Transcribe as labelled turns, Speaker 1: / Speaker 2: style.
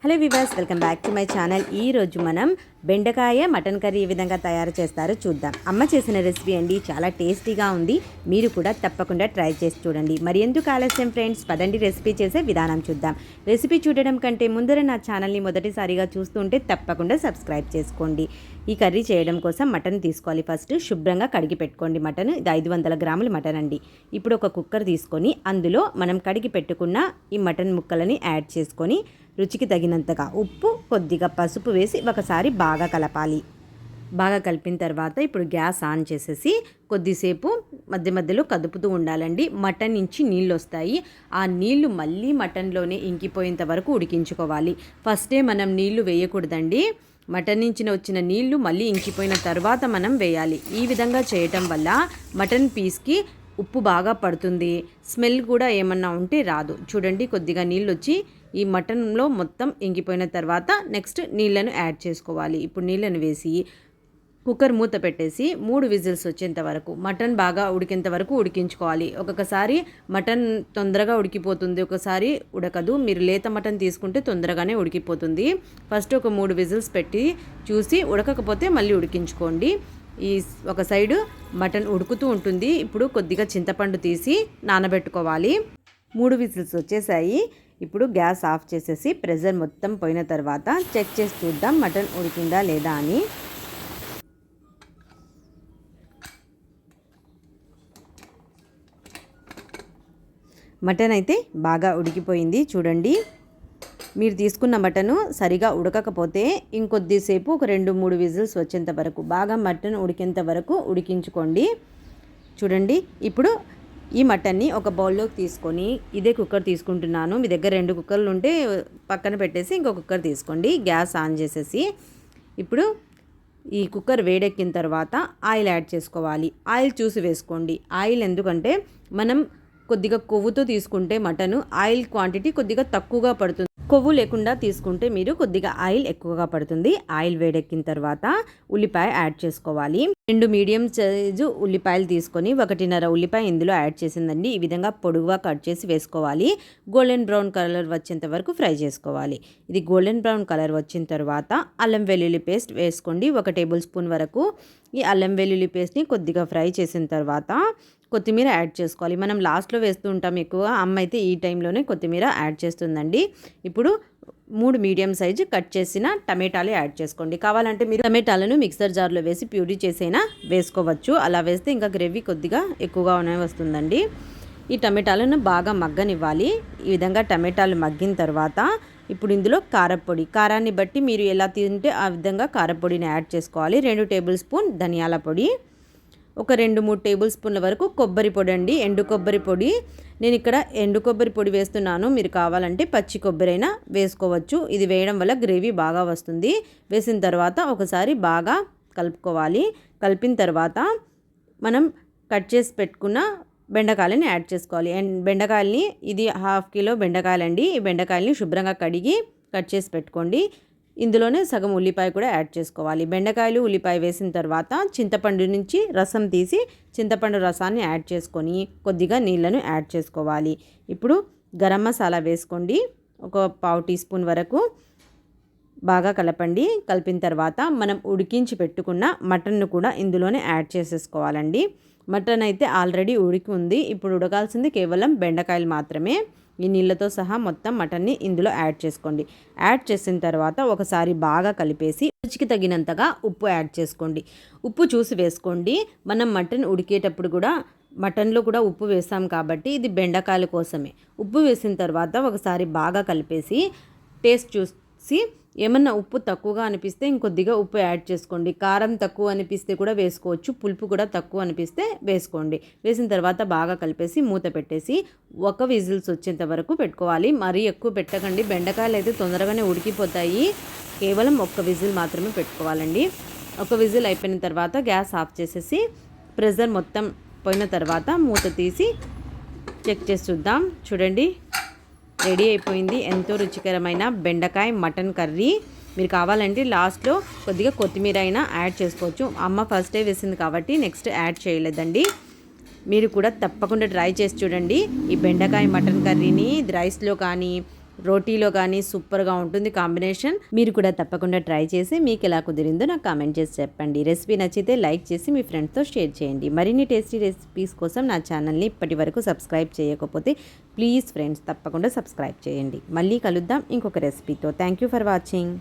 Speaker 1: Hello viewers, welcome back to my channel. ఈరోజు మనం బెండకాయ మటన్ కర్రీ ఏ విధంగా తయారు చేస్తారో చూద్దాం. అమ్మ చేసిన రెసిపీ అండి, చాలా టేస్టీగా ఉంది. మీరు కూడా తప్పకుండా ట్రై చేసి చూడండి. మరి ఎందుకు ఆలస్యం ఫ్రెండ్స్, పదండి రెసిపీ చేసే విధానం చూద్దాం. రెసిపీ చూడడం కంటే ముందర నా ఛానల్ని మొదటిసారిగా చూస్తుంటే తప్పకుండా సబ్స్క్రైబ్ చేసుకోండి. ఈ కర్రీ చేయడం కోసం మటన్ తీసుకోవాలి. ఫస్ట్ శుభ్రంగా కడిగి పెట్టుకోండి. మటన్ ఇది 500 గ్రాముల మటన్ అండి. ఇప్పుడు ఒక కుక్కర్ తీసుకొని అందులో మనం కడిగి పెట్టుకున్న ఈ మటన్ ముక్కలని యాడ్ చేసుకొని రుచికి తగినంతగా ఉప్పు, కొద్దిగా పసుపు వేసి ఒకసారి బాగా కలపాలి. బాగా కలిపిన తర్వాత ఇప్పుడు గ్యాస్ ఆన్ చేసేసి కొద్దిసేపు మధ్య మధ్యలో కదుపుతూ ఉండాలండి. మటన్ నుంచి నీళ్ళు వస్తాయి. ఆ నీళ్లు మళ్ళీ మటన్లోనే ఇంకిపోయేంత వరకు ఉడికించుకోవాలి. ఫస్టే మనం నీళ్లు వేయకూడదండి. మటన్ నుంచి వచ్చిన నీళ్లు మళ్ళీ ఇంకిపోయిన తర్వాత మనం వేయాలి. ఈ విధంగా చేయటం వల్ల మటన్ పీస్కి ఉప్పు బాగా పడుతుంది. స్మెల్ కూడా ఏమన్నా ఉంటే రాదు. చూడండి, కొద్దిగా నీళ్ళు వచ్చి ఈ మటన్లో మొత్తం ఇంకిపోయిన తర్వాత నెక్స్ట్ నీళ్ళను యాడ్ చేసుకోవాలి. ఇప్పుడు నీళ్ళను వేసి కుక్కర్ మూత పెట్టేసి 3 విజిల్స్ వచ్చేంత వరకు, మటన్ బాగా ఉడికేంత వరకు ఉడికించుకోవాలి. ఒక్కొక్కసారి మటన్ తొందరగా ఉడికిపోతుంది, ఒకసారి ఉడకదు. మీరు లేత మటన్ తీసుకుంటే తొందరగానే ఉడికిపోతుంది. ఫస్ట్ ఒక 3 విజిల్స్ పెట్టి చూసి ఉడకకపోతే మళ్ళీ ఉడికించుకోండి. ఈ ఒక సైడు మటన్ ఉడుకుతూ ఉంటుంది. ఇప్పుడు కొద్దిగా చింతపండు తీసి నానబెట్టుకోవాలి. 3 విజిల్స్ వచ్చేసాయి. ఇప్పుడు గ్యాస్ ఆఫ్ చేసేసి ప్రెషర్ మొత్తం పోయిన తర్వాత చెక్ చేసి చూద్దాం మటన్ ఉడికిందా లేదా అని. మటన్ అయితే బాగా ఉడికిపోయింది. చూడండి, మీరు తీసుకున్న మటను సరిగా ఉడకకపోతే ఇంకొద్దిసేపు ఒక 2-3 విజిల్స్ వచ్చేంత వరకు, బాగా మటన్ ఉడికేంత వరకు ఉడికించుకోండి. చూడండి, ఇప్పుడు ఈ మటన్ని ఒక బౌల్లోకి తీసుకొని, ఇదే కుక్కర్ తీసుకుంటున్నాను. మీ దగ్గర 2 కుక్కర్లు ఉంటే పక్కన పెట్టేసి ఇంకో కుక్కర్ తీసుకోండి. గ్యాస్ ఆన్ చేసేసి ఇప్పుడు ఈ కుక్కర్ వేడెక్కిన తర్వాత ఆయిల్ యాడ్ చేసుకోవాలి. ఆయిల్ చూసి వేసుకోండి. ఆయిల్ ఎందుకంటే మనం కొద్దిగా కొవ్వుతో తీసుకుంటే మటను ఆయిల్ క్వాంటిటీ కొద్దిగా తక్కువగా పడుతుంది. కొవ్వు లేకుండా తీసుకుంటే మీరు కొద్దిగా ఆయిల్ ఎక్కువగా పడుతుంది. ఆయిల్ వేడెక్కిన తర్వాత ఉల్లిపాయ యాడ్ చేసుకోవాలి. 2 మీడియం సైజు ఉల్లిపాయలు తీసుకొని 1.5 ఉల్లిపాయ ఇందులో యాడ్ చేసిందండి. ఈ విధంగా పొడుగుగా కట్ చేసి వేసుకోవాలి. గోల్డెన్ బ్రౌన్ కలర్ వచ్చేంత వరకు ఫ్రై చేసుకోవాలి. ఇది గోల్డెన్ బ్రౌన్ కలర్ వచ్చిన తర్వాత అల్లం వెల్లుల్లి పేస్ట్ వేసుకోండి. 1 టేబుల్ స్పూన్ వరకు ఈ అల్లం వెల్లుల్లి పేస్ట్ని కొద్దిగా ఫ్రై చేసిన తర్వాత కొత్తిమీర యాడ్ చేసుకోవాలి. మనం లాస్ట్లో వేస్తూ ఉంటాం ఎక్కువ, అమ్మ అయితే ఈ టైంలోనే కొత్తిమీర యాడ్ చేస్తుందండి. ఇప్పుడు 3 మీడియం సైజు కట్ చేసిన టమాటాలు యాడ్ చేసుకోండి. కావాలంటే మీరు టమాటాలను మిక్సర్ జార్లో వేసి ప్యూరీ చేసైనా వేసుకోవచ్చు. అలా వేస్తే ఇంకా గ్రేవీ కొద్దిగా ఎక్కువగా వస్తుందండి. ఈ టమాటాలను బాగా మగ్గనివ్వాలి. ఈ విధంగా టమాటాలు మగ్గిన తర్వాత ఇప్పుడు ఇందులో కారపొడి, కారాన్ని బట్టి మీరు ఎలా తింటే ఆ విధంగా కారపొడిని యాడ్ చేసుకోవాలి. 2 టేబుల్ స్పూన్ ధనియాల పొడి, ఒక 2-3 టేబుల్ స్పూన్ల వరకు కొబ్బరి పొడి అండి, ఎండు కొబ్బరి పొడి. నేను ఇక్కడ ఎండు కొబ్బరి పొడి వేస్తున్నాను. మీరు కావాలంటే పచ్చి కొబ్బరి అయినా వేసుకోవచ్చు. ఇది వేయడం వల్ల గ్రేవీ బాగా వస్తుంది. వేసిన తర్వాత ఒకసారి బాగా కలుపుకోవాలి. కలిపిన తర్వాత మనం కట్ చేసి పెట్టుకున్న బెండకాయలని యాడ్ చేసుకోవాలి. అండ్ బెండకాయలని, ఇది 1/2 కిలో బెండకాయలండి. ఈ బెండకాయలని శుభ్రంగా కడిగి కట్ చేసి పెట్టుకోండి. ఇందులోనే సగం ఉల్లిపాయ కూడా యాడ్ చేసుకోవాలి. బెండకాయలు, ఉల్లిపాయ వేసిన తర్వాత చింతపండు నుంచి రసం తీసి చింతపండు రసాన్ని యాడ్ చేసుకొని కొద్దిగా నీళ్ళను యాడ్ చేసుకోవాలి. ఇప్పుడు గరం మసాలా వేసుకోండి. ఒక 1/2 టీ స్పూన్ వరకు బాగా కలపండి. కలిపిన తర్వాత మనం ఉడికించి పెట్టుకున్న మటన్ను కూడా ఇందులోనే యాడ్ చేసేసుకోవాలండి. మటన్ అయితే ఆల్రెడీ ఉడికి ఉంది. ఇప్పుడు ఉడకాల్సింది కేవలం బెండకాయలు మాత్రమే. ఈ నీళ్ళతో సహా మొత్తం మటన్ని ఇందులో యాడ్ చేసుకోండి. యాడ్ చేసిన తర్వాత ఒకసారి బాగా కలిపేసి రుచికి తగినంతగా ఉప్పు యాడ్ చేసుకోండి. ఉప్పు చూసి వేసుకోండి. మనం మటన్ ఉడికేటప్పుడు కూడా మటన్లో కూడా ఉప్పు వేసాం కాబట్టి ఇది బెండకాయల కోసమే. ఉప్పు వేసిన తర్వాత ఒకసారి బాగా కలిపేసి టేస్ట్ చూసి ఏమన్నా ఉప్పు తక్కువగా అనిపిస్తే ఇంకొద్దిగా ఉప్పు యాడ్ చేసుకోండి. కారం తక్కువ అనిపిస్తే కూడా వేసుకోవచ్చు. పులుపు కూడా తక్కువ అనిపిస్తే వేసుకోండి. వేసిన తర్వాత బాగా కలిపేసి మూత పెట్టేసి 1 విజిల్స్ వచ్చేంత వరకు పెట్టుకోవాలి. మరీ ఎక్కువ పెట్టకండి, బెండకాయలు అయితే తొందరగానే ఉడికిపోతాయి. కేవలం 1 విజిల్ మాత్రమే పెట్టుకోవాలండి. 1 విజిల్ అయిపోయిన తర్వాత గ్యాస్ ఆఫ్ చేసేసి ప్రెషర్ మొత్తం పోయిన తర్వాత మూత తీసి చెక్ చేసి చూద్దాం. చూడండి, రెడీ అయిపోయింది ఎంతో రుచికరమైన బెండకాయ మటన్ కర్రీ. మీరు కావాలంటే లాస్ట్లో కొద్దిగా కొత్తిమీర అయినా యాడ్ చేసుకోవచ్చు. అమ్మ ఫస్టే వేసింది కాబట్టి నెక్స్ట్ యాడ్ చేయలేదండి. మీరు కూడా తప్పకుండా ట్రై చేసి చూడండి. ఈ బెండకాయ మటన్ కర్రీని రైస్లో కానీ రోటీలో కానీ సూపర్గా ఉంటుంది కాంబినేషన్. మీరు కూడా తప్పకుండా ట్రై చేసి మీకు ఎలా కుదిరిందో నాకు కామెంట్ చేసి చెప్పండి. రెసిపీ నచ్చితే లైక్ చేసి మీ ఫ్రెండ్స్తో షేర్ చేయండి. మరిన్ని టేస్టీ రెసిపీస్ కోసం నా ఛానల్ని ఇప్పటి వరకు సబ్స్క్రైబ్ చేయకపోతే ప్లీజ్ ఫ్రెండ్స్ తప్పకుండా సబ్స్క్రైబ్ చేయండి. మళ్ళీ కలుద్దాం ఇంకొక రెసిపీతో. Thank you for watching.